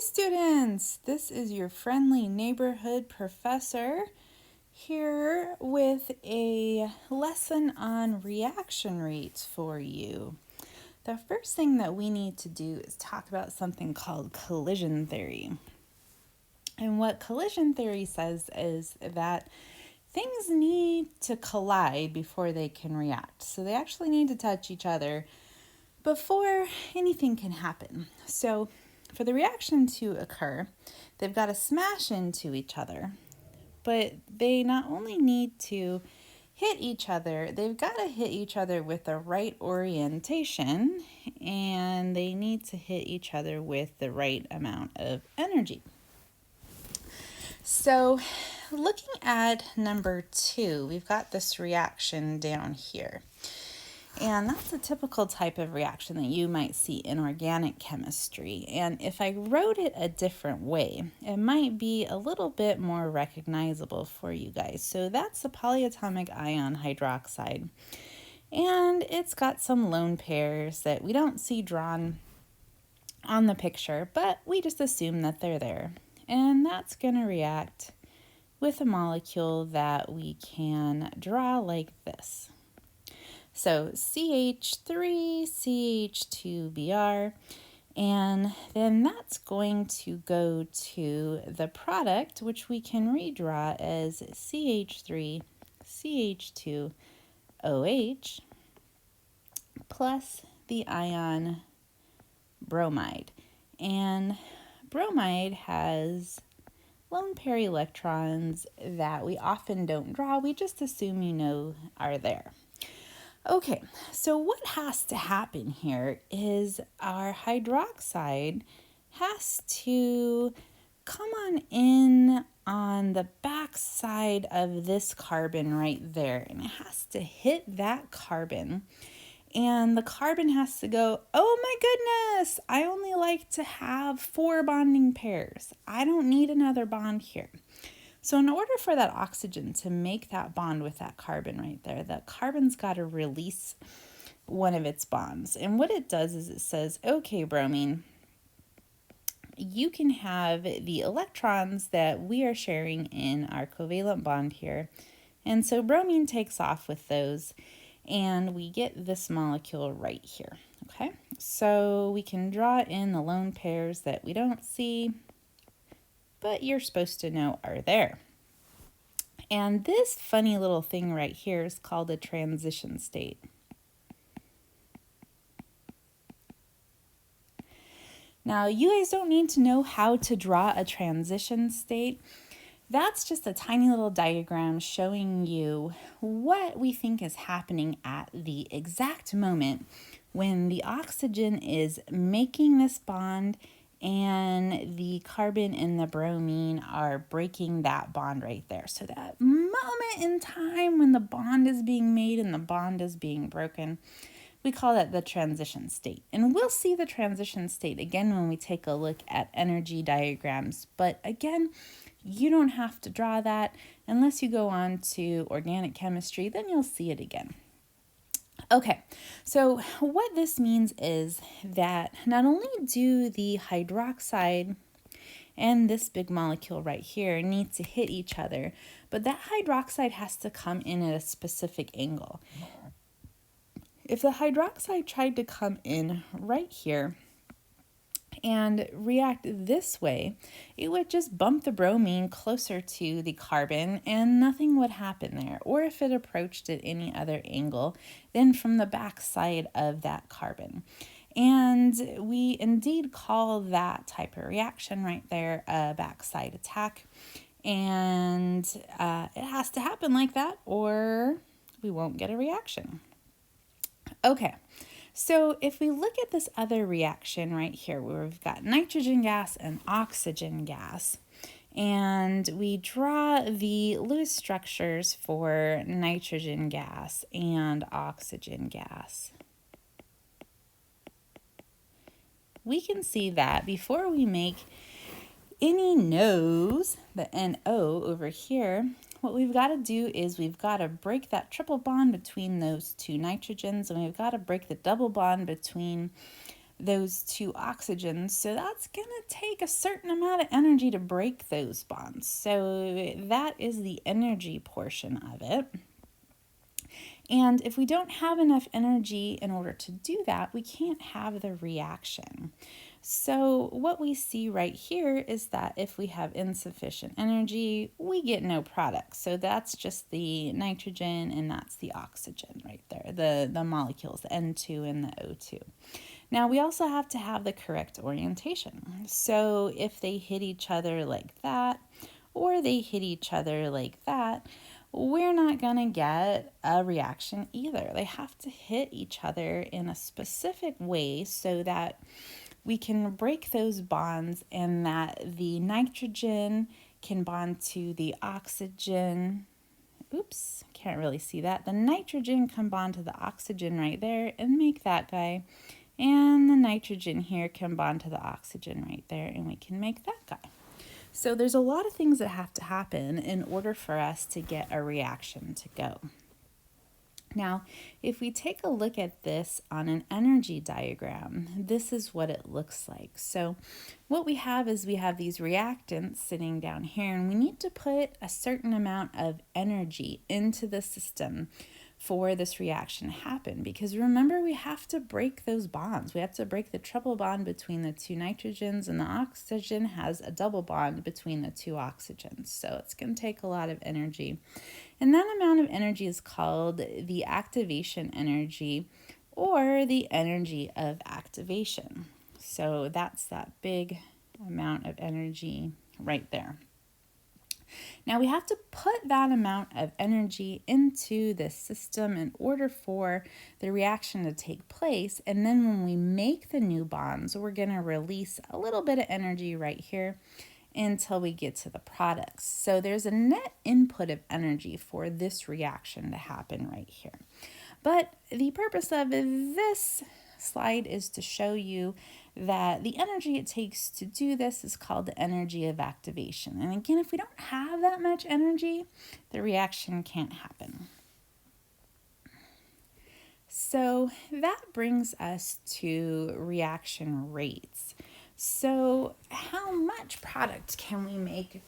students! This is your friendly neighborhood professor here with a lesson on reaction rates for you. The first thing that we need to do is talk about something called collision theory. And what collision theory says is that things need to collide before they can react. So they actually need to touch each other before anything can happen. So for the reaction to occur, they've got to smash into each other, but they not only need to hit each other, they've got to hit each other with the right orientation, and they need to hit each other with the right amount of energy. So looking at number 2, we've got this reaction down here. And that's a typical type of reaction that you might see in organic chemistry. And if I wrote it a different way, it might be a little bit more recognizable for you guys. So that's the polyatomic ion hydroxide. And it's got some lone pairs that we don't see drawn on the picture, but we just assume that they're there. And that's going to react with a molecule that we can draw like this. So CH3, CH2Br, and then that's going to go to the product, which we can redraw as CH3, CH2OH, plus the ion bromide. And bromide has lone pair electrons that we often don't draw. We just assume you know are there. Okay, so what has to happen here is our hydroxide has to come on in on the back side of this carbon right there, and it has to hit that carbon, and the carbon has to go, oh my goodness, I only like to have 4 bonding pairs. I don't need another bond here. So in order for that oxygen to make that bond with that carbon right there, that carbon's got to release one of its bonds. And what it does is it says, okay, bromine, you can have the electrons that we are sharing in our covalent bond here. And so bromine takes off with those, and we get this molecule right here. Okay, so we can draw in the lone pairs that we don't see, but you're supposed to know are there. And this funny little thing right here is called a transition state. Now, you guys don't need to know how to draw a transition state. That's just a tiny little diagram showing you what we think is happening at the exact moment when the oxygen is making this bond and the carbon and the bromine are breaking that bond right there. So that moment in time when the bond is being made and the bond is being broken, we call that the transition state. And we'll see the transition state again when we take a look at energy diagrams. But again, you don't have to draw that unless you go on to organic chemistry, then you'll see it again. Okay, so what this means is that not only do the hydroxide and this big molecule right here need to hit each other, but that hydroxide has to come in at a specific angle. If the hydroxide tried to come in right here and react this way, it would just bump the bromine closer to the carbon and nothing would happen there. Or if it approached at any other angle, then from the back side of that carbon. And we indeed call that type of reaction right there a backside attack. And it has to happen like that or we won't get a reaction. Okay. So if we look at this other reaction right here where we've got nitrogen gas and oxygen gas, and we draw the Lewis structures for nitrogen gas and oxygen gas, we can see that before we make any NOs, the NO over here, what we've got to do is we've got to break that triple bond between those two nitrogens, and we've got to break the double bond between those two oxygens. So that's going to take a certain amount of energy to break those bonds. So that is the energy portion of it. And if we don't have enough energy in order to do that, we can't have the reaction. So what we see right here is that if we have insufficient energy, we get no product. So that's just the nitrogen and that's the oxygen right there, the molecules, the N2 and the O2. Now we also have to have the correct orientation. So if they hit each other like that, or they hit each other like that, we're not going to get a reaction either. They have to hit each other in a specific way so that we can break those bonds and that the nitrogen can bond to the oxygen. Oops, can't really see that. The nitrogen can bond to the oxygen right there and make that guy. And the nitrogen here can bond to the oxygen right there and we can make that guy. So there's a lot of things that have to happen in order for us to get a reaction to go. Now, if we take a look at this on an energy diagram, this is what it looks like. So what we have is we have these reactants sitting down here, and we need to put a certain amount of energy into the system for this reaction to happen, because remember, we have to break those bonds. We have to break the triple bond between the two nitrogens, and the oxygen has a double bond between the two oxygens. So it's going to take a lot of energy. And that amount of energy is called the activation energy, or the energy of activation. So that's that big amount of energy right there. Now we have to put that amount of energy into this system in order for the reaction to take place. And then when we make the new bonds, we're going to release a little bit of energy right here until we get to the products. So there's a net input of energy for this reaction to happen right here. But the purpose of this slide is to show you that the energy it takes to do this is called the energy of activation. And again, if we don't have that much energy, the reaction can't happen. So that brings us to reaction rates. So how much product can we make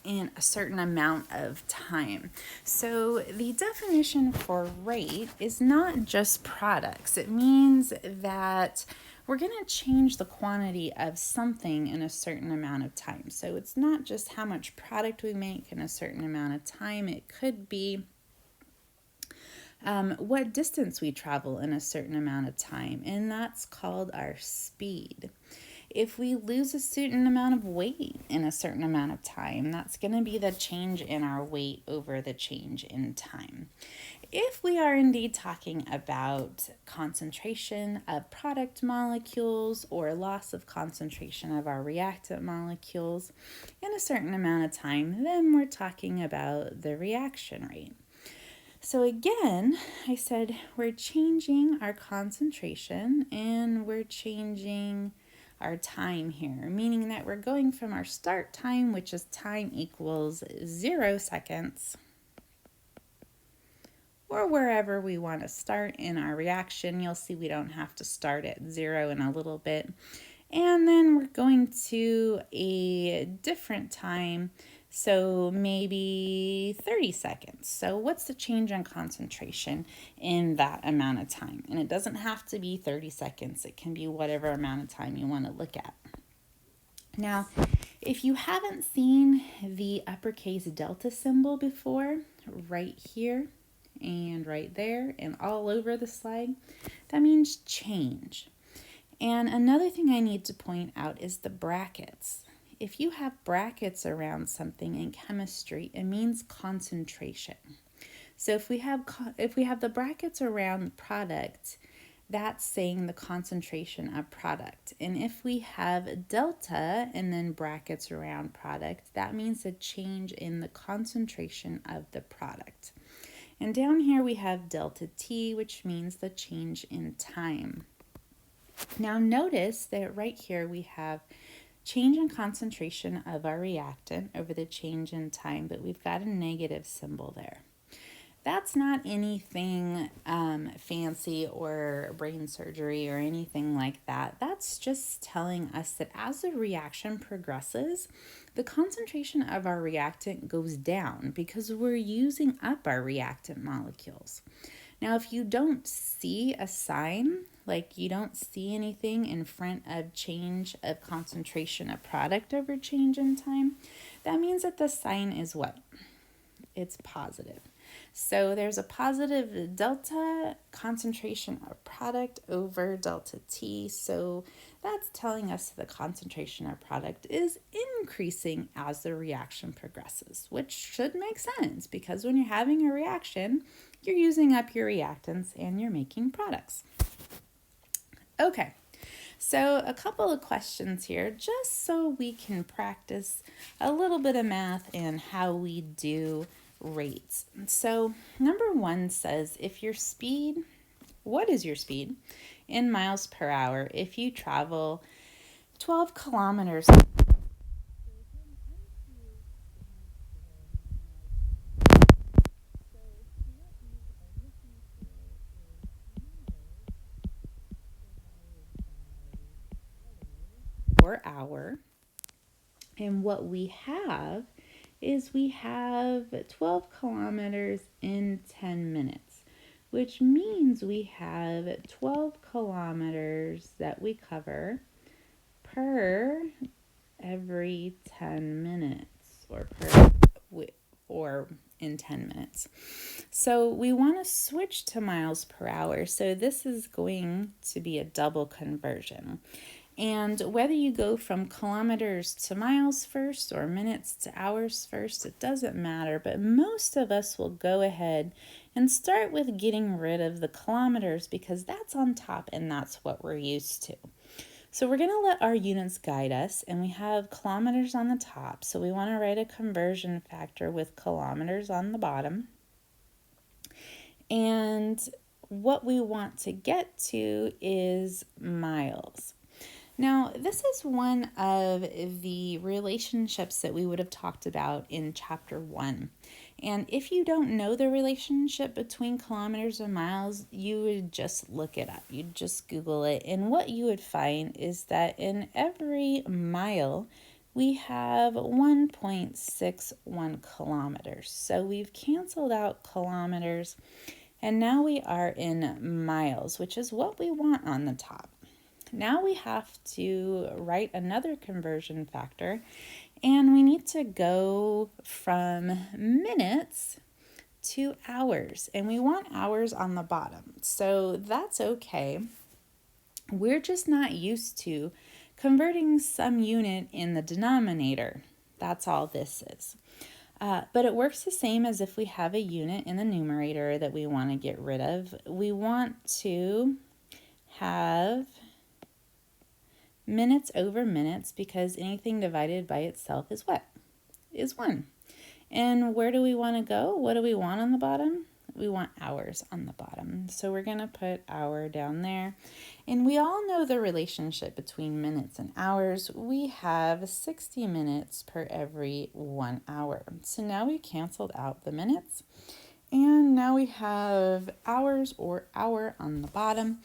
in a certain amount of time? So the definition for rate is not just products. It means that we're going to change the quantity of something in a certain amount of time. So it's not just how much product we make in a certain amount of time. It could be what distance we travel in a certain amount of time, and that's called our speed. If we lose a certain amount of weight in a certain amount of time, that's going to be the change in our weight over the change in time. If we are indeed talking about concentration of product molecules or loss of concentration of our reactant molecules in a certain amount of time, then we're talking about the reaction rate. So again, I said we're changing our concentration and we're changing our time here, meaning that we're going from our start time, which is time equals 0 seconds, or wherever we want to start in our reaction. You'll see we don't have to start at 0 in a little bit. And then we're going to a different time, so maybe 30 seconds. So what's the change in concentration in that amount of time? And it doesn't have to be 30 seconds. It can be whatever amount of time you want to look at. Now, if you haven't seen the uppercase delta symbol before, right here and right there and all over the slide, that means change. And another thing I need to point out is the brackets. If you have brackets around something in chemistry, it means concentration. So if we have the brackets around the product, that's saying the concentration of product. And if we have delta and then brackets around product, that means a change in the concentration of the product. And down here we have delta T, which means the change in time. Now notice that right here we have change in concentration of our reactant over the change in time, but we've got a negative symbol there. That's not anything fancy or brain surgery or anything like that. That's just telling us that as the reaction progresses, the concentration of our reactant goes down because we're using up our reactant molecules. Now, if you don't see a sign, like you don't see anything in front of change of concentration of product over change in time, that means that the sign is what? It's positive. So there's a positive delta concentration of product over delta T. So that's telling us the concentration of product is increasing as the reaction progresses, which should make sense because when you're having a reaction, you're using up your reactants and you're making products. Okay, so a couple of questions here just so we can practice a little bit of math and how we do rates. So number 1 says if your speed, what is your speed in miles per hour if you travel 12 kilometers per hour? And what we have is we have 12 kilometers in 10 minutes, which means we have 12 kilometers that we cover per every 10 minutes or in 10 minutes. So we want to switch to miles per hour. So this is going to be a double conversion. And whether you go from kilometers to miles first or minutes to hours first, it doesn't matter. But most of us will go ahead and start with getting rid of the kilometers because that's on top and that's what we're used to. So we're going to let our units guide us, and we have kilometers on the top. So we want to write a conversion factor with kilometers on the bottom. And what we want to get to is miles. Now, this is one of the relationships that we would have talked about in chapter 1. And if you don't know the relationship between kilometers and miles, you would just look it up. You'd just Google it. And what you would find is that in every mile, we have 1.61 kilometers. So we've canceled out kilometers, and now we are in miles, which is what we want on the top. Now we have to write another conversion factor, and we need to go from minutes to hours, and we want hours on the bottom. So that's okay. We're just not used to converting some unit in the denominator. That's all this is. But it works the same as if we have a unit in the numerator that we want to get rid of. We want to have minutes over minutes because anything divided by itself is what? Is 1. And where do we want to go? What do we want on the bottom? We want hours on the bottom. So we're going to put hour down there. And we all know the relationship between minutes and hours. We have 60 minutes per every 1 hour. So now we canceled out the minutes. And now we have hours or hour on the bottom.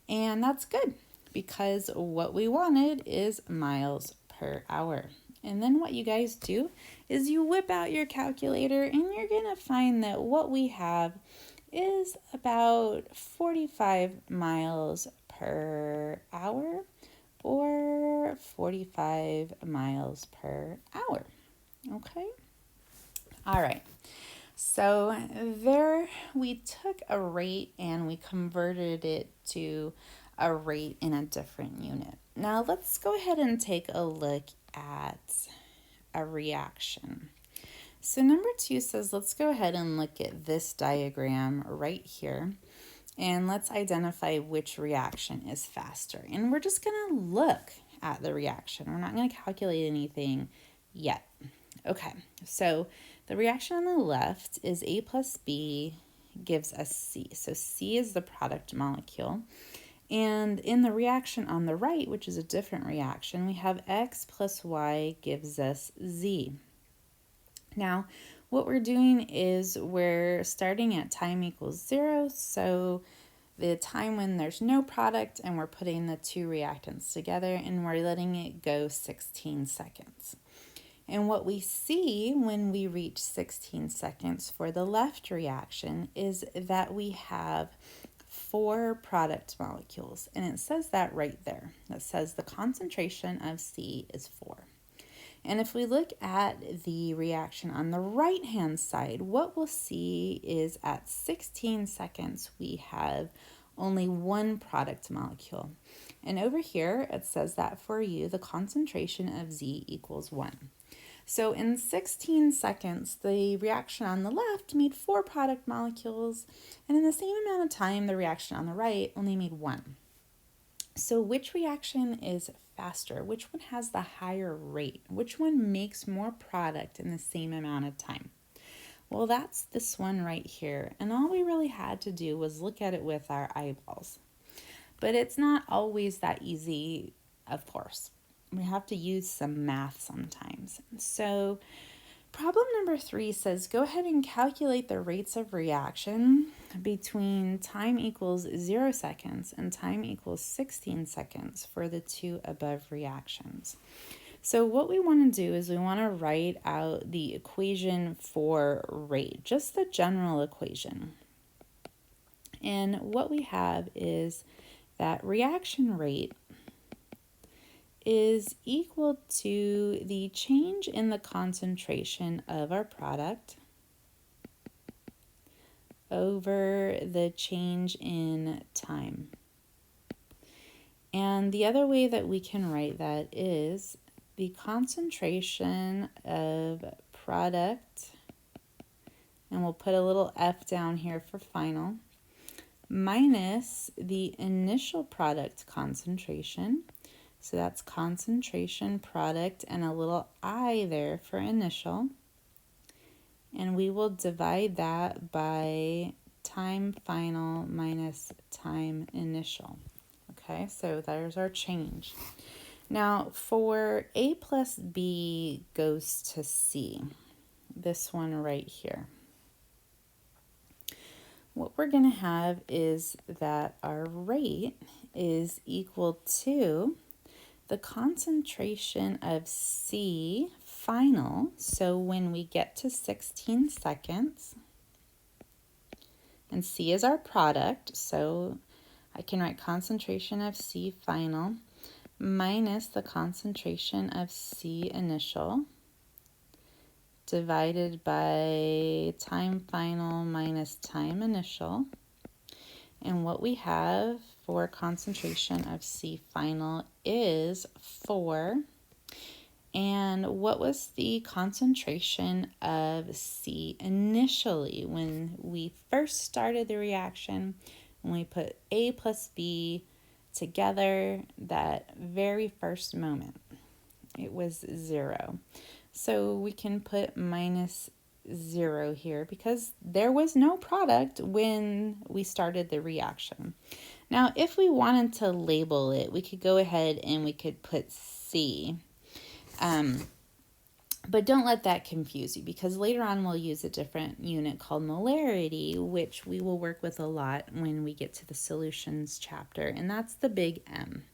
And that's good, because what we wanted is miles per hour. And then what you guys do is you whip out your calculator and you're going to find that what we have is about 45 miles per hour or 45 miles per hour. Okay? All right. So there we took a rate and we converted it to a rate in a different unit. Now let's go ahead and take a look at a reaction. So number 2 says let's go ahead and look at this diagram right here, and let's identify which reaction is faster. And we're just going to look at the reaction. We're not going to calculate anything yet. Okay, so the reaction on the left is A plus B gives us C. So C is the product molecule. And in the reaction on the right, which is a different reaction, we have X plus Y gives us Z. Now, what we're doing is we're starting at time equals 0, so the time when there's no product, and we're putting the two reactants together, and we're letting it go 16 seconds. And what we see when we reach 16 seconds for the left reaction is that we have 4 product molecules, and it says that right there. It says the concentration of C is 4. And if we look at the reaction on the right-hand side, what we'll see is at 16 seconds, we have only 1 product molecule. And over here, it says that for you, the concentration of Z equals 1. So in 16 seconds, the reaction on the left made 4 product molecules, and in the same amount of time, the reaction on the right only made 1. So which reaction is faster? Which one has the higher rate? Which one makes more product in the same amount of time? Well, that's this one right here, and all we really had to do was look at it with our eyeballs. But it's not always that easy, of course. We have to use some math sometimes. So problem number 3 says go ahead and calculate the rates of reaction between time equals 0 seconds and time equals 16 seconds for the 2 above reactions. So what we want to do is we want to write out the equation for rate, just the general equation. And what we have is that reaction rate is equal to the change in the concentration of our product over the change in time. And the other way that we can write that is the concentration of product, and we'll put a little F down here for final, minus the initial product concentration. So that's concentration product and a little I there for initial. And we will divide that by time final minus time initial. Okay, so there's our change. Now for A plus B goes to C, this one right here. What we're going to have is that our rate is equal to the concentration of C final, so when we get to 16 seconds, and C is our product, so I can write concentration of C final minus the concentration of C initial divided by time final minus time initial. And what we have for concentration of C final is 4. And what was the concentration of C initially when we first started the reaction, when we put A plus B together, that very first moment? It was 0. So we can put minus 0 here because there was no product when we started the reaction. Now, if we wanted to label it, we could go ahead and we could put C. But don't let that confuse you, because later on we'll use a different unit called molarity, which we will work with a lot when we get to the solutions chapter, and that's the big M.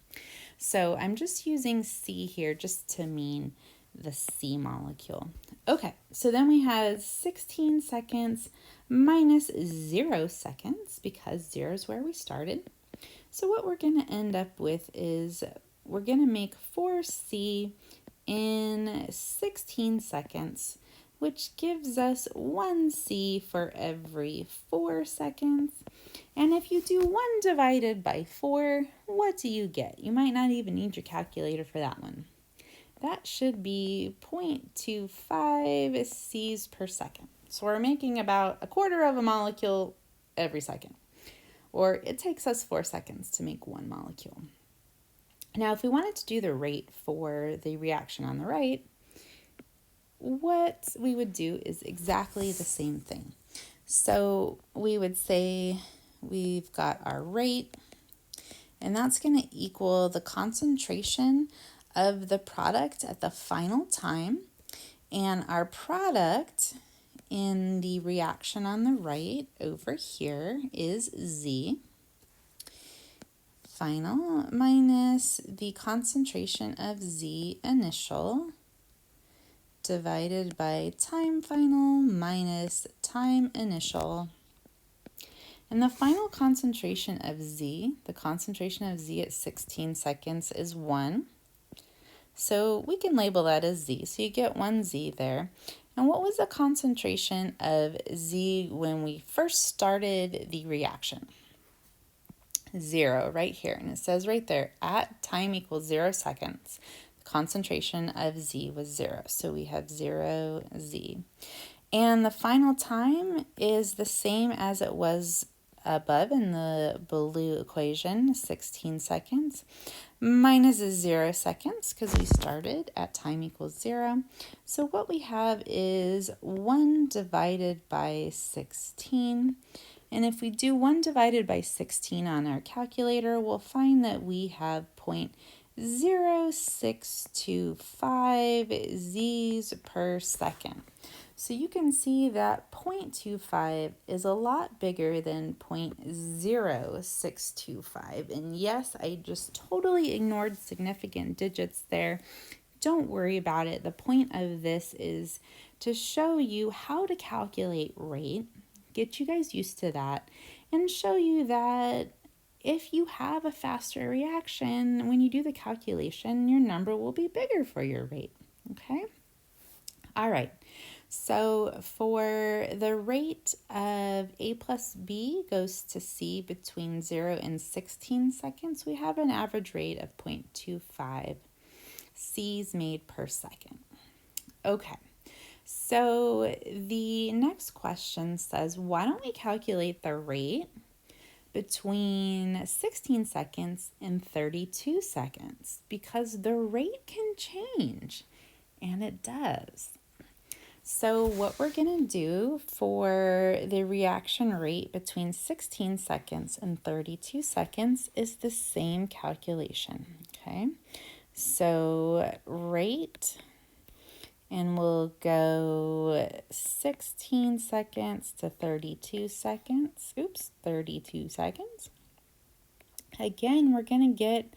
So I'm just using C here just to mean the C molecule. Okay, so then we have 16 seconds minus 0 seconds, because 0 is where we started. So what we're going to end up with is we're going to make 4C in 16 seconds, which gives us 1C for every 4 seconds. And if you do 1 divided by 4, what do you get? You might not even need your calculator for that one. That should be 0.25 C's per second. So we're making about a quarter of a molecule every second. Or it takes us 4 seconds to make 1 molecule. Now, if we wanted to do the rate for the reaction on the right, what we would do is exactly the same thing. So we would say we've got our rate, and that's going to equal the concentration of the product at the final time, and our product in the reaction on the right over here is Z. Final minus the concentration of Z initial divided by time final minus time initial. And the final concentration of Z, the concentration of Z at 16 seconds is 1. So we can label that as Z. So you get 1 Z there. And what was the concentration of Z when we first started the reaction? 0 right here. And it says right there, at time equals 0 seconds, the concentration of Z was 0. So we have 0 Z. And the final time is the same as it was above in the blue equation, 16 seconds. Minus is 0 seconds because we started at time equals 0. So what we have is 1 divided by 16. And if we do 1 divided by 16 on our calculator, we'll find that we have 0.0625 Z's per second. So you can see that 0.25 is a lot bigger than 0.0625. And yes, I just totally ignored significant digits there. Don't worry about it. The point of this is to show you how to calculate rate, get you guys used to that, and show you that if you have a faster reaction, when you do the calculation, your number will be bigger for your rate, okay? All right, so for the rate of A plus B goes to C between 0 and 16 seconds, we have an average rate of 0.25 C's made per second. Okay, so the next question says, why don't we calculate the rate between 16 seconds and 32 seconds? Because the rate can change, and it does. So what we're going to do for the reaction rate between 16 seconds and 32 seconds is the same calculation, okay? So rate, and we'll go 16 seconds to 32 seconds. Oops, 32 seconds. Again, we're going to get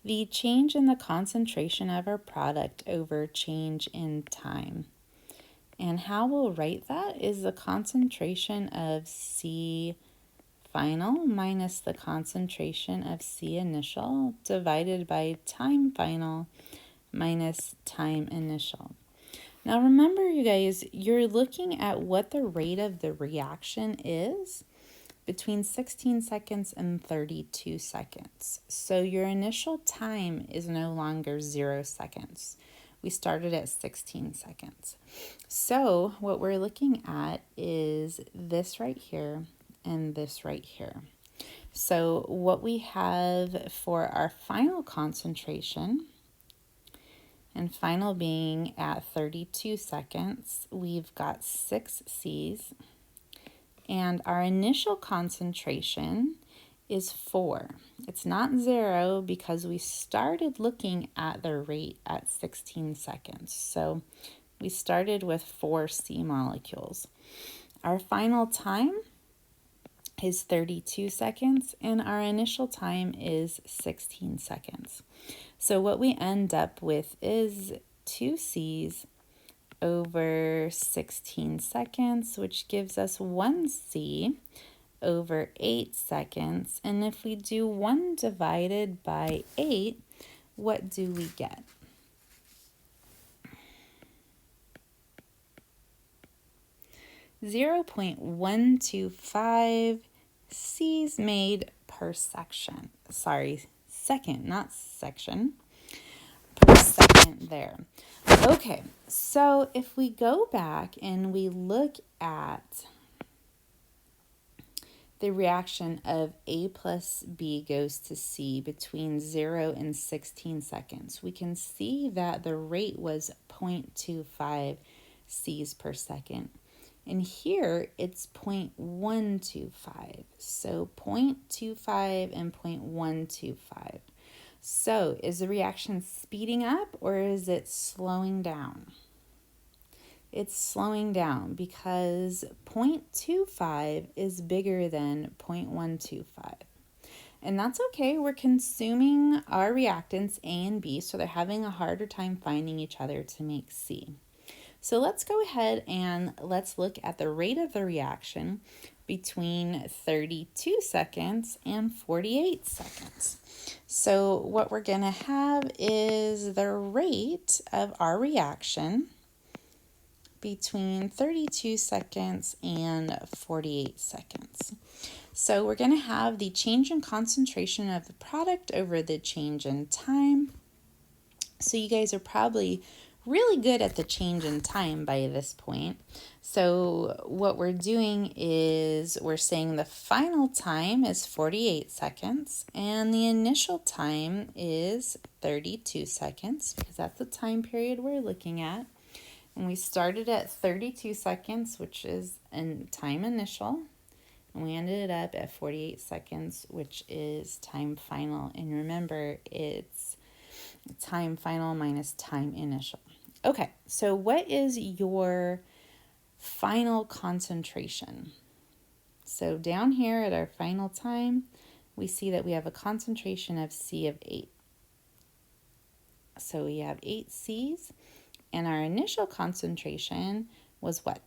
the change in the concentration of our product over change in time. And how we'll write that is the concentration of C final minus the concentration of C initial divided by time final minus time initial. Now remember, you guys, you're looking at what the rate of the reaction is between 16 seconds and 32 seconds. So your initial time is no longer 0 seconds. We started at 16 seconds. So what we're looking at is this right here and this right here. So what we have for our final concentration, and final being at 32 seconds, we've got 6 C's. And our initial concentration is 4. It's not 0 because we started looking at the rate at 16 seconds. So we started with 4 C molecules. Our final time is 32 seconds, and our initial time is 16 seconds. So what we end up with is 2 C's over 16 seconds, which gives us 1 C over 8 seconds. And if we do 1 divided by 8, what do we get? .125 C's made per section. Sorry, second, not section. Per second there. Okay, so if we go back and we look at the reaction of A plus B goes to C between 0 and 16 seconds, we can see that the rate was 0.25 C's per second. And here it's 0.125. So 0.25 and 0.125. So is the reaction speeding up or is it slowing down? It's slowing down because 0.25 is bigger than 0.125. And that's okay. We're consuming our reactants A and B, so they're having a harder time finding each other to make C. So let's go ahead and let's look at the rate of the reaction between 32 seconds and 48 seconds. So what we're going to have is the rate of our reaction between 32 seconds and 48 seconds. So we're going to have the change in concentration of the product over the change in time. So you guys are probably really good at the change in time by this point. So what we're doing is we're saying the final time is 48 seconds and the initial time is 32 seconds because that's the time period we're looking at. And we started at 32 seconds, which is in time initial. And we ended up at 48 seconds, which is time final. And remember, it's time final minus time initial. Okay, so what is your final concentration? So down here at our final time, we see that we have a concentration of C of 8. So we have 8 C's, and our initial concentration was what?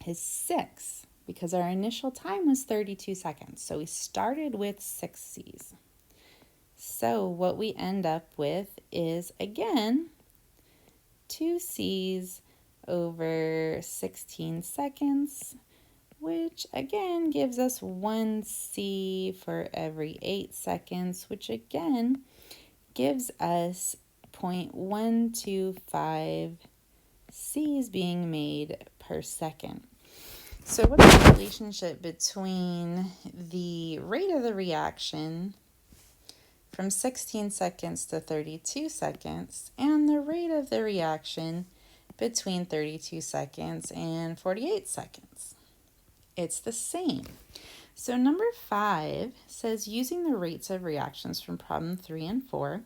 Is 6. Because our initial time was 32 seconds. So we started with 6 C's. So what we end up with is, again, 2 C's over 16 seconds, which again gives us 1 C for every 8 seconds, which again gives us 0.125 C's being made per second. So what's the relationship between the rate of the reaction from 16 seconds to 32 seconds and the rate of the reaction between 32 seconds and 48 seconds? It's the same. So number 5 says, using the rates of reactions from problem 3 and 4,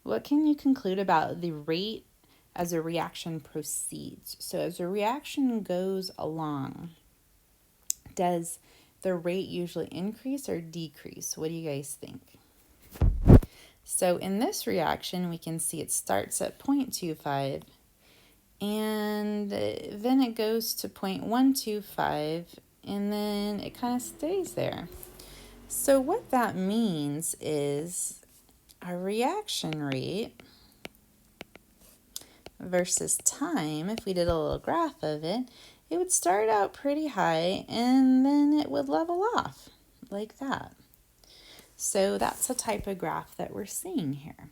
what can you conclude about the rate as a reaction proceeds? So as a reaction goes along, does the rate usually increase or decrease? What do you guys think? So in this reaction, we can see it starts at 0.25 and then it goes to 0.125 and then it kind of stays there. So what that means is our reaction rate versus time, if we did a little graph of it, it would start out pretty high and then it would level off like that. So that's the type of graph that we're seeing here.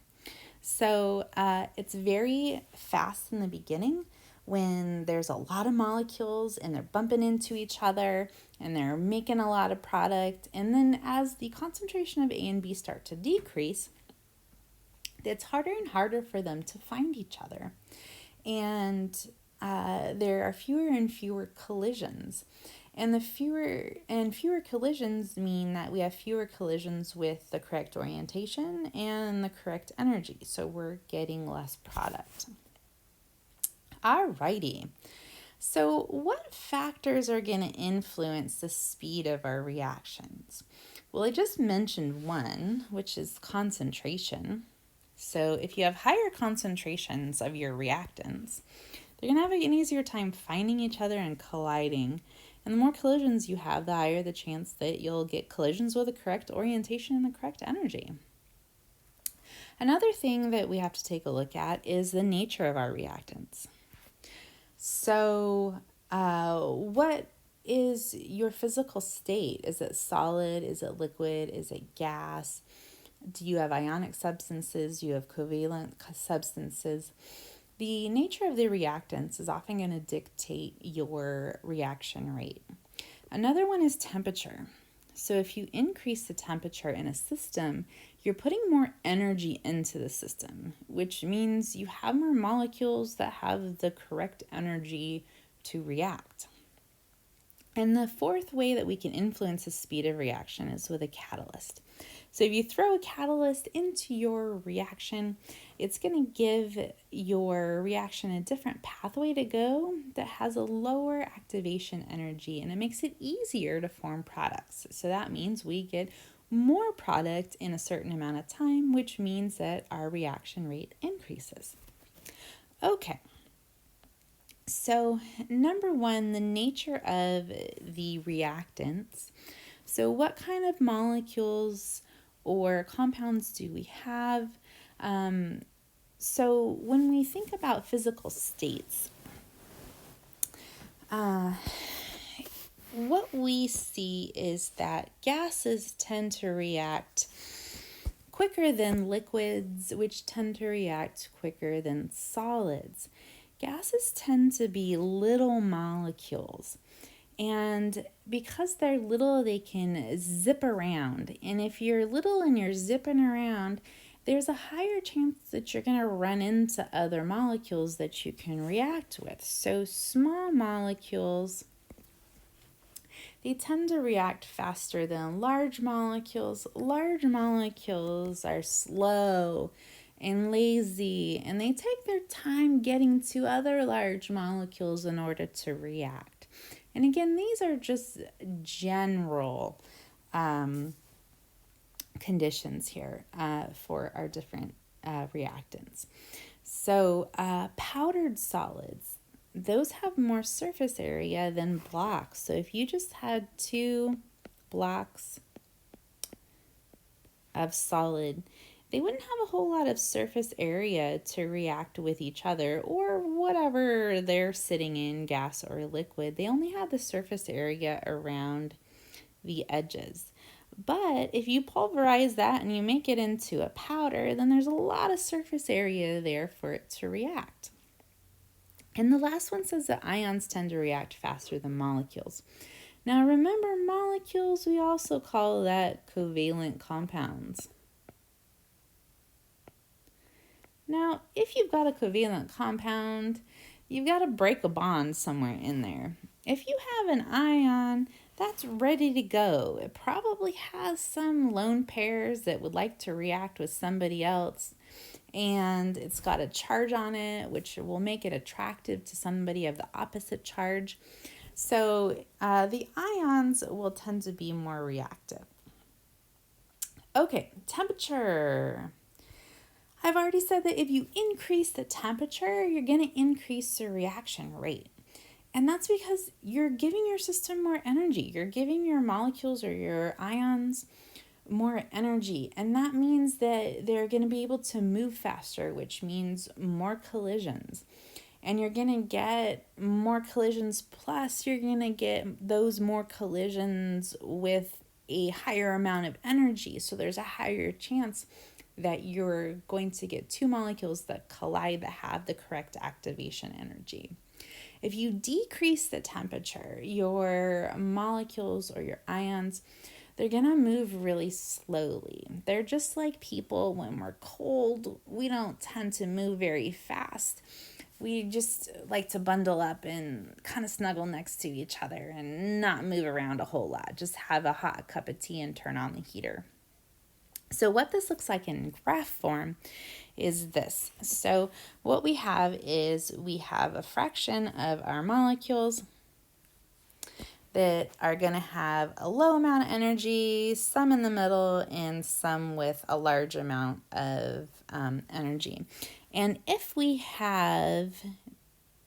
So it's very fast in the beginning when there's a lot of molecules and they're bumping into each other and they're making a lot of product. And then as the concentration of A and B start to decrease, it's harder and harder for them to find each other. And there are fewer and fewer collisions. And the fewer and fewer collisions mean that we have fewer collisions with the correct orientation and the correct energy. So we're getting less product. Alrighty. So what factors are going to influence the speed of our reactions? Well, I just mentioned one, which is concentration. So if you have higher concentrations of your reactants, they're going to have an easier time finding each other and colliding. And the more collisions you have, the higher the chance that you'll get collisions with the correct orientation and the correct energy. Another thing that we have to take a look at is the nature of our reactants. So what is your physical state? Is it solid? Is it liquid? Is it gas? Do you have ionic substances? Do you have covalent substances? The nature of the reactants is often going to dictate your reaction rate. Another one is temperature. So if you increase the temperature in a system, you're putting more energy into the system, which means you have more molecules that have the correct energy to react. And the fourth way that we can influence the speed of reaction is with a catalyst. So if you throw a catalyst into your reaction, it's going to give your reaction a different pathway to go that has a lower activation energy, and it makes it easier to form products. So that means we get more product in a certain amount of time, which means that our reaction rate increases. Okay. So, number one, the nature of the reactants. So, what kind of molecules or compounds do we have? So, when we think about physical states, what we see is that gases tend to react quicker than liquids, which tend to react quicker than solids. Gases tend to be little molecules, and because they're little, they can zip around. And if you're little and you're zipping around, there's a higher chance that you're going to run into other molecules that you can react with. So small molecules, they tend to react faster than large molecules. Large molecules are slow and lazy, and they take their time getting to other large molecules in order to react. And again, these are just general conditions here for our different reactants. So powdered solids, those have more surface area than blocks. So if you just had 2 blocks of solid, they wouldn't have a whole lot of surface area to react with each other or whatever they're sitting in, gas or liquid. They only have the surface area around the edges. But if you pulverize that and you make it into a powder, then there's a lot of surface area there for it to react. And the last one says that ions tend to react faster than molecules. Now remember, molecules, we also call that covalent compounds. Now, if you've got a covalent compound, you've got to break a bond somewhere in there. If you have an ion, that's ready to go. It probably has some lone pairs that would like to react with somebody else, and it's got a charge on it, which will make it attractive to somebody of the opposite charge. So the ions will tend to be more reactive. Okay, temperature. I've already said that if you increase the temperature, you're going to increase the reaction rate. And that's because you're giving your system more energy. You're giving your molecules or your ions more energy. And that means that they're going to be able to move faster, which means more collisions. And you're going to get more collisions, plus you're going to get those more collisions with a higher amount of energy. So there's a higher chance that you're going to get 2 molecules that collide that have the correct activation energy. If you decrease the temperature, your molecules or your ions, they're going to move really slowly. They're just like people when we're cold. We don't tend to move very fast. We just like to bundle up and kind of snuggle next to each other and not move around a whole lot. Just have a hot cup of tea and turn on the heater. So what this looks like in graph form is this. So what we have is we have a fraction of our molecules that are going to have a low amount of energy, some in the middle, and some with a large amount of energy. And if we have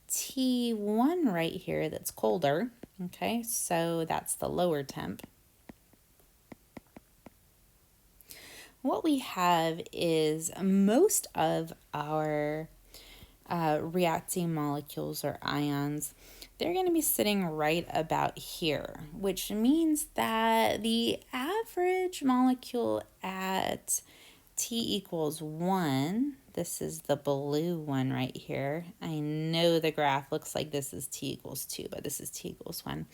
T1 right here that's colder, okay, so that's the lower temp. What we have is most of our reacting molecules or ions, they're going to be sitting right about here, which means that the average molecule at T equals 1, this is the blue one right here. I know the graph looks like this is T equals 2, but this is T equals 1.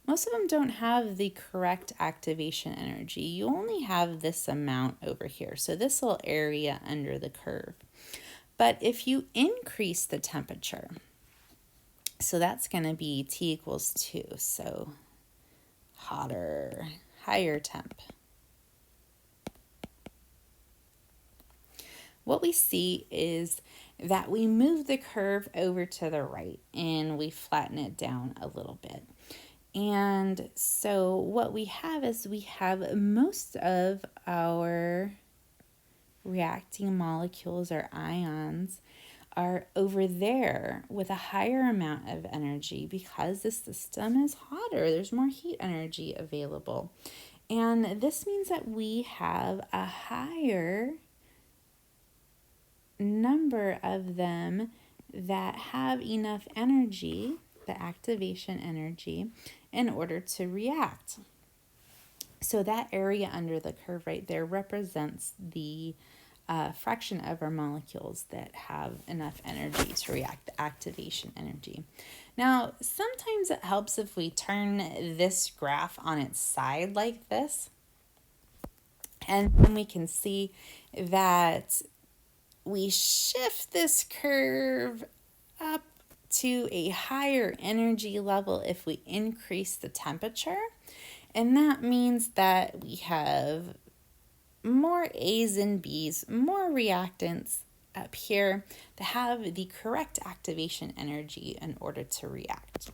Most of them don't have the correct activation energy. You only have this amount over here. So this little area under the curve. But if you increase the temperature, so that's going to be T equals 2. So hotter, higher temp. what we see is that we move the curve over to the right and we flatten it down a little bit. And so what we have is we have most of our reacting molecules or ions are over there with a higher amount of energy because the system is hotter. There's more heat energy available. And this means that we have a higher number of them that have enough energy, the activation energy, in order to react. So that area under the curve right there represents the fraction of our molecules that have enough energy to react, the activation energy. Now, sometimes it helps if we turn this graph on its side like this, and then we can see that we shift this curve up to a higher energy level if we increase the temperature. And that means that we have more A's and B's, more reactants up here to have the correct activation energy in order to react.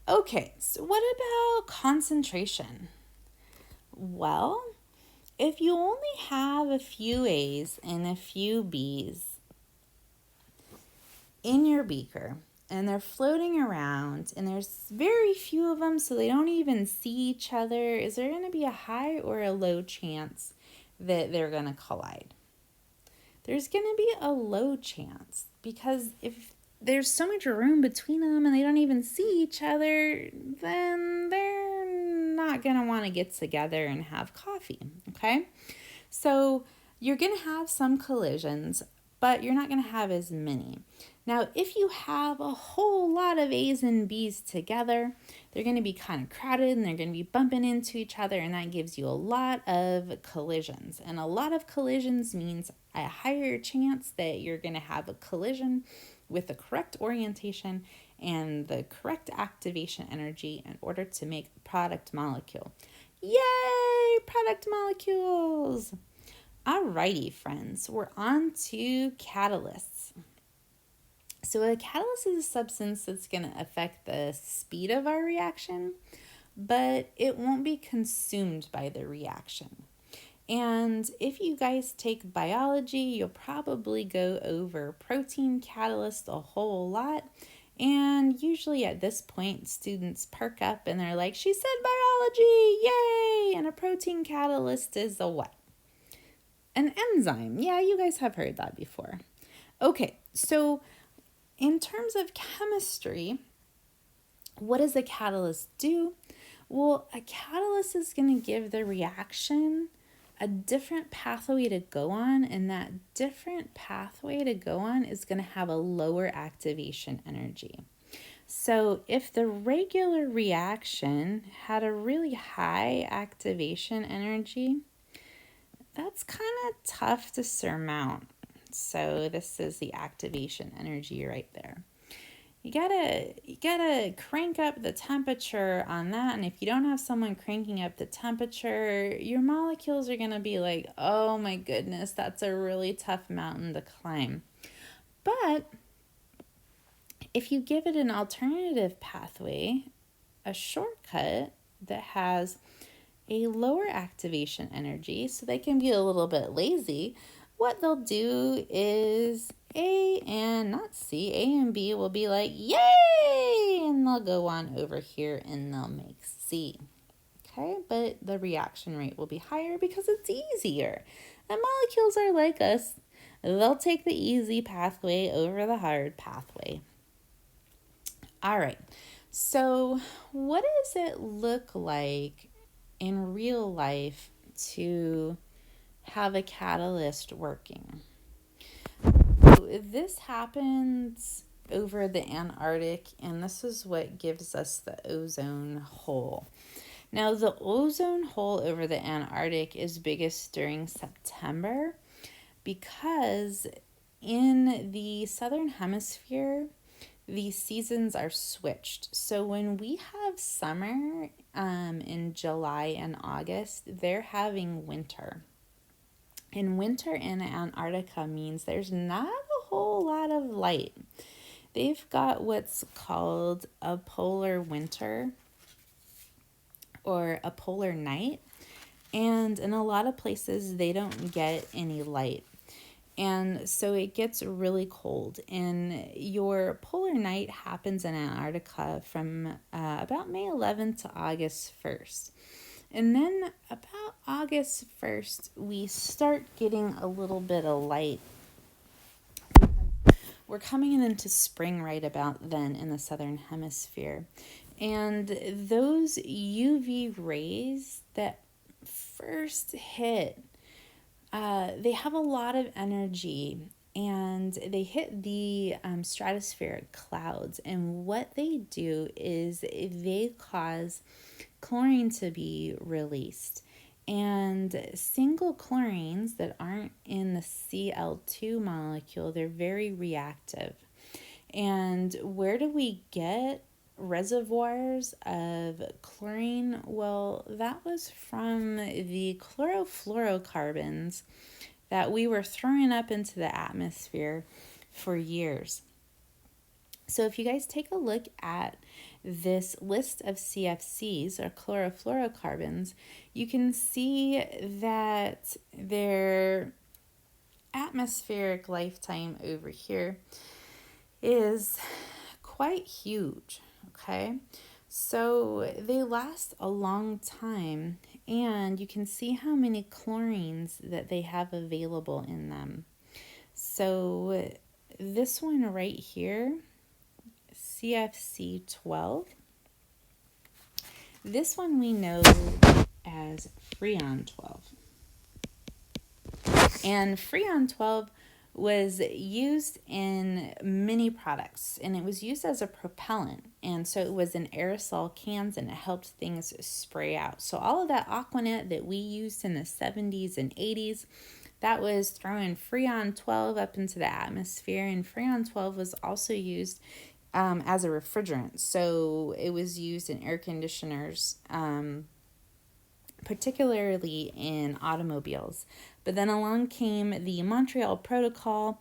Okay, so what about concentration? Well, if you only have a few A's and a few B's in your beaker, and they're floating around, and there's very few of them, so they don't even see each other, is there going to be a high or a low chance that they're going to collide? There's going to be a low chance, because if there's so much room between them and they don't even see each other, then they're not going to want to get together and have coffee, okay? So you're going to have some collisions, but you're not going to have as many. Now, if you have a whole lot of A's and B's together, they're going to be kind of crowded and they're going to be bumping into each other, and that gives you a lot of collisions. And a lot of collisions means a higher chance that you're going to have a collision with the correct orientation and the correct activation energy in order to make a product molecule. Yay, product molecules! Alrighty, friends, we're on to catalysts. So a catalyst is a substance that's going to affect the speed of our reaction, but it won't be consumed by the reaction. And if you guys take biology, you'll probably go over protein catalyst a whole lot. And usually at this point, students perk up and they're like, she said biology, yay! And a protein catalyst is a what? An enzyme. Yeah, you guys have heard that before. Okay, so in terms of chemistry, what does a catalyst do? Well, a catalyst is going to give the reaction a different pathway to go on, and that different pathway to go on is going to have a lower activation energy. So if the regular reaction had a really high activation energy, that's kind of tough to surmount. So this is the activation energy right there. You gotta crank up the temperature on that, and if you don't have someone cranking up the temperature, your molecules are gonna be like, oh my goodness, that's a really tough mountain to climb. But if you give it an alternative pathway, a shortcut that has a lower activation energy, so they can be a little bit lazy, what they'll do is A and B will be like, yay! And they'll go on over here and they'll make C. Okay, but the reaction rate will be higher because it's easier. And molecules are like us. They'll take the easy pathway over the hard pathway. All right, so what does it look like in real life to have a catalyst working? So this happens over the Antarctic, and this is what gives us the ozone hole. Now, the ozone hole over the Antarctic is biggest during September because in the southern hemisphere, the seasons are switched. So when we have summer in July and August, they're having winter. And winter in Antarctica means there's not a whole lot of light. They've got what's called a polar winter or a polar night. And in a lot of places, they don't get any light. And so it gets really cold. And your polar night happens in Antarctica from about May 11th to August 1st. And then about August 1st, we start getting a little bit of light. We're coming into spring right about then in the southern hemisphere. And those UV rays that first hit, they have a lot of energy, and they hit the stratospheric clouds. And what they do is they cause chlorine to be released. And single chlorines that aren't in the Cl2 molecule, they're very reactive. And where do we get reservoirs of chlorine? Well, that was from the chlorofluorocarbons that we were throwing up into the atmosphere for years. So if you guys take a look at this list of CFCs or chlorofluorocarbons, you can see that their atmospheric lifetime over here is quite huge, okay? So they last a long time, and you can see how many chlorines that they have available in them. So this one right here, CFC 12, this one we know as Freon 12. And Freon 12 was used in many products, and it was used as a propellant. And so it was in aerosol cans, and it helped things spray out. So all of that Aquanet that we used in the 70s and 80s, that was throwing Freon 12 up into the atmosphere. And Freon 12 was also used as a refrigerant. So it was used in air conditioners, particularly in automobiles. But then along came the Montreal Protocol,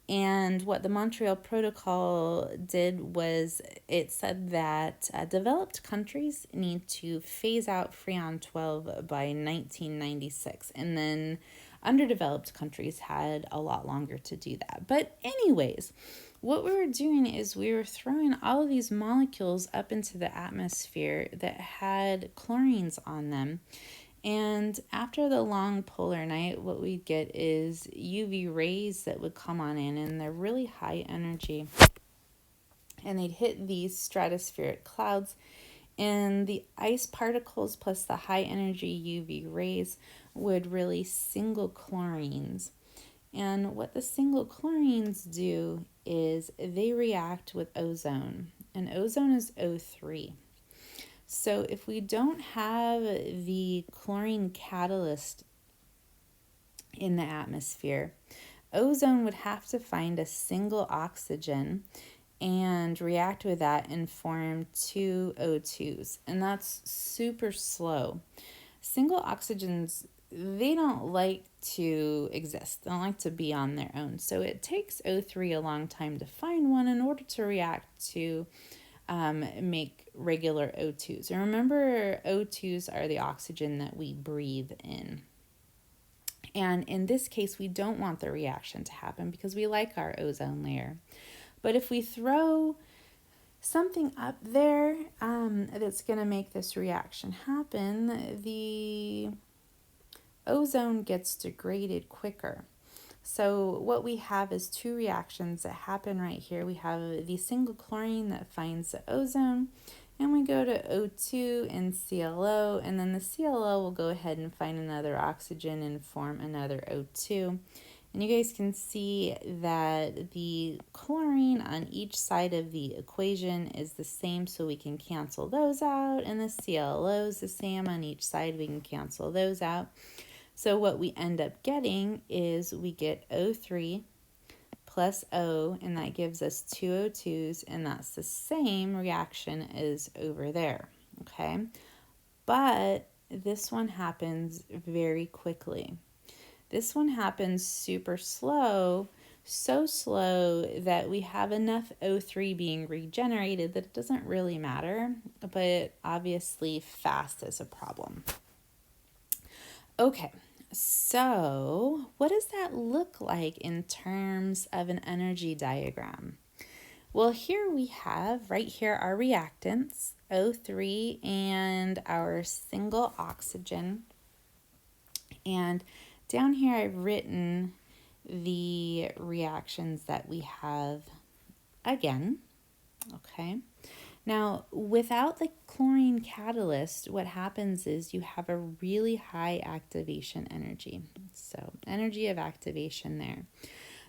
and what the Montreal Protocol did was it said that developed countries need to phase out Freon 12 by 1996, and then underdeveloped countries had a lot longer to do that. But anyways, what we were doing is we were throwing all of these molecules up into the atmosphere that had chlorines on them. And after the long polar night, what we'd get is UV rays that would come on in, and they're really high energy. And they'd hit these stratospheric clouds, and the ice particles plus the high energy UV rays would release single chlorines. And what the single chlorines do is they react with ozone, and ozone is O3. So if we don't have the chlorine catalyst in the atmosphere, ozone would have to find a single oxygen and react with that and form two O2s. And that's super slow. Single oxygens, they don't like to exist. They don't like to be on their own. So it takes O3 a long time to find one in order to react to make regular O2s. And remember, O2s are the oxygen that we breathe in. And in this case, we don't want the reaction to happen because we like our ozone layer. But if we throw something up there that's going to make this reaction happen, the ozone gets degraded quicker. So what we have is two reactions that happen right here. We have the single chlorine that finds the ozone, and we go to O2 and ClO, and then the ClO will go ahead and find another oxygen and form another O2. And you guys can see that the chlorine on each side of the equation is the same, so we can cancel those out, and the ClO is the same on each side. We can cancel those out. So what we end up getting is we get O3 plus O, and that gives us two O2s, and that's the same reaction as over there, okay? But this one happens very quickly. This one happens super slow, so slow that we have enough O3 being regenerated that it doesn't really matter, but obviously fast is a problem. Okay, so what does that look like in terms of an energy diagram? Well, here we have, right here, our reactants, O3 and our single oxygen. And down here I've written the reactions that we have again, okay? Now, without the chlorine catalyst, what happens is you have a really high activation energy. So, energy of activation there.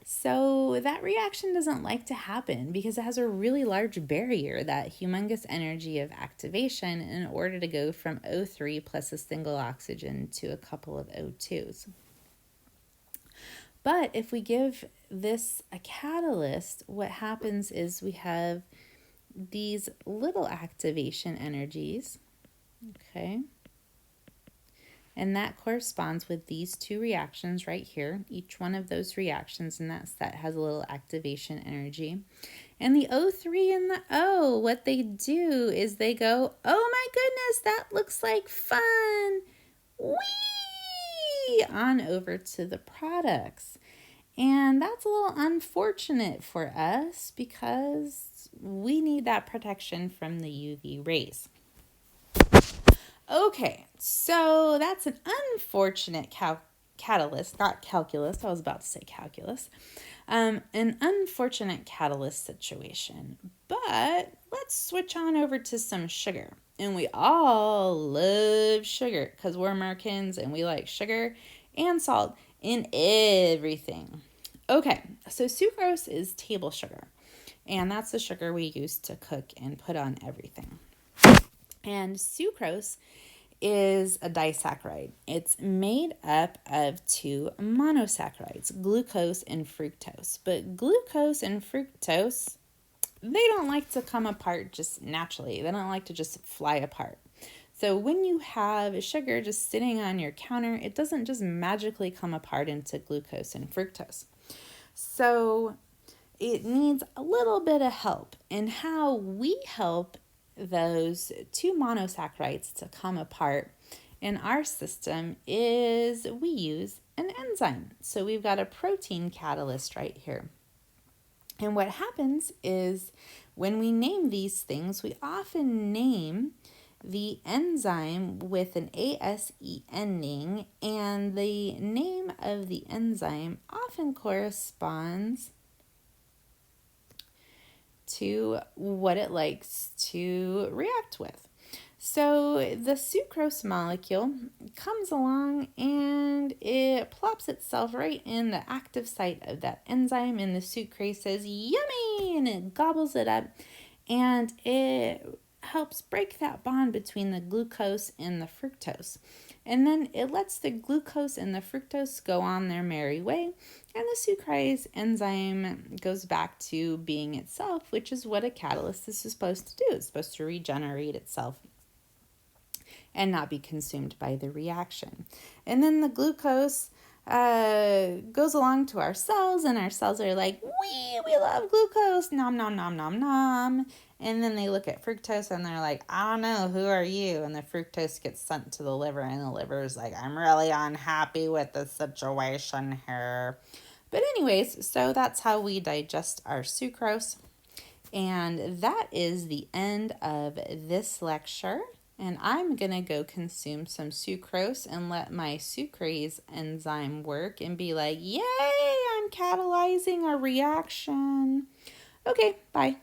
So that reaction doesn't like to happen because it has a really large barrier, that humongous energy of activation, in order to go from O3 plus a single oxygen to a couple of O2s. But if we give this a catalyst, what happens is we have these little activation energies, okay? And that corresponds with these two reactions right here. Each one of those reactions in that set has a little activation energy. And the O3 and the O, what they do is they go, oh my goodness, that looks like fun. Whee! On over to the products. And that's a little unfortunate for us because we need that protection from the UV rays. Okay, so that's an unfortunate catalyst, not calculus. I was about to say calculus. An unfortunate catalyst situation. But let's switch on over to some sugar. And we all love sugar because we're Americans and we like sugar and salt in everything. Okay, so sucrose is table sugar. And that's the sugar we use to cook and put on everything. And sucrose is a disaccharide. It's made up of two monosaccharides, glucose and fructose. But glucose and fructose, they don't like to come apart just naturally. They don't like to just fly apart. So when you have sugar just sitting on your counter, it doesn't just magically come apart into glucose and fructose. So it needs a little bit of help. And how we help those two monosaccharides to come apart in our system is we use an enzyme. So we've got a protein catalyst right here. And what happens is when we name these things, we often name the enzyme with an ASE ending, and the name of the enzyme often corresponds to what it likes to react with. So the sucrose molecule comes along and it plops itself right in the active site of that enzyme, and the sucrase says, yummy, and it gobbles it up, and it helps break that bond between the glucose and the fructose. And then it lets the glucose and the fructose go on their merry way, and the sucrase enzyme goes back to being itself, which is what a catalyst is supposed to do. It's supposed to regenerate itself and not be consumed by the reaction. And then the glucose goes along to our cells, and our cells are like, we love glucose, nom, nom, nom, nom, nom. And then they look at fructose and they're like, I don't know, who are you? And the fructose gets sent to the liver, and the liver is like, I'm really unhappy with the situation here. But anyways, so that's how we digest our sucrose. And that is the end of this lecture. And I'm going to go consume some sucrose and let my sucrase enzyme work and be like, yay, I'm catalyzing a reaction. Okay, bye.